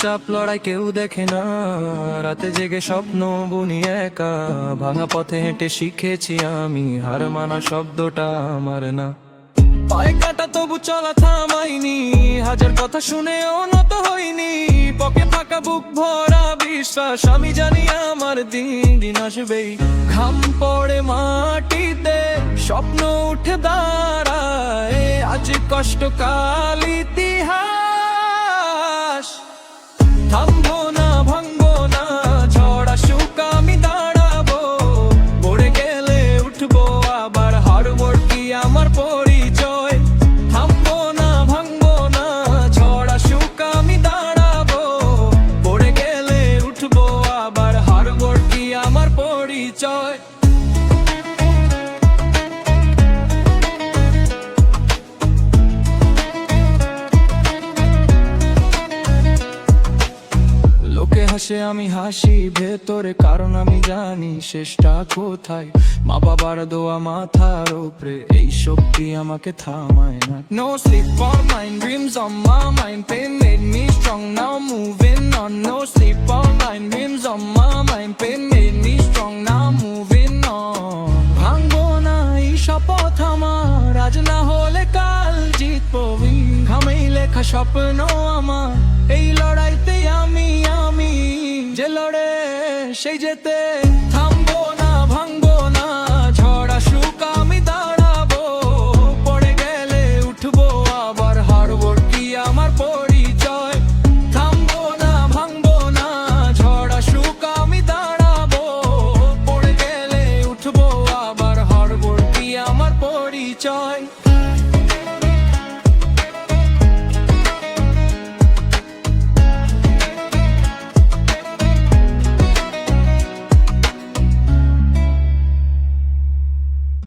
চুপচাপ লড়াই কেউ দেখে না, রাতে জেগে স্বপ্ন বুনি একা। ভাঙা পথে হেঁটে শিখেছি আমি, হার মানা শব্দটা আমার না। পায়ে কাটা তবু চলা থামাইনি, হাজার কথা শুনেও নত হইনি। পকে ফাঁকা বুক ভরা বিশ্বাস, আমি জানি আমার দিন আসবেই। ঘাম পড়ে মাটিতে, স্বপ্ন উঠে দাঁড়ায়, আজ কষ্টকাল ইতিহাস। থামবো না, ভাঙবো না, ঝড় আসুক আমি দাঁড়াবো। পড়ে গেলে উঠবো আবার, হারবো কি আমার পরিচয়। থামবো না, ভাঙবো না, ঝড় আসুক আমি দাঁড়াবো। পড়ে গেলে উঠবো আবার, হারবো কি আমার পরিচয়। লোকে হাসে আমি হাসি ভেতরে, কারণ আমি জানি শেষটা কোথায়। মা বাবার দোয়া মাথার উপরে, এই শক্তি আমাকে থামায় না। No sleep for mine, dreams on my mind, pain made me strong, now moving on. No sleep for mine, dreams on my mind, pain made me strong, now moving on. ভাঙবো না এই শপথ আমার, আজ না হলে কাল জিতবো। ঘামেই লেখা স্বপ্ন আমার, এই লড়াইতে আমি যে লড়ে সেই যেতে। থামবো না, ভাঙবো না, ঝড় আসুক আমি দাঁড়াবো। পড়ে গেলে উঠবো আবার, হারবো কি আমার পরিচয়। থামবো না, ভাঙবো না, ঝড় আসুক আমি দাঁড়াবো। পড়ে গেলে উঠবো আবার, হারবো কি আমার পরিচয়।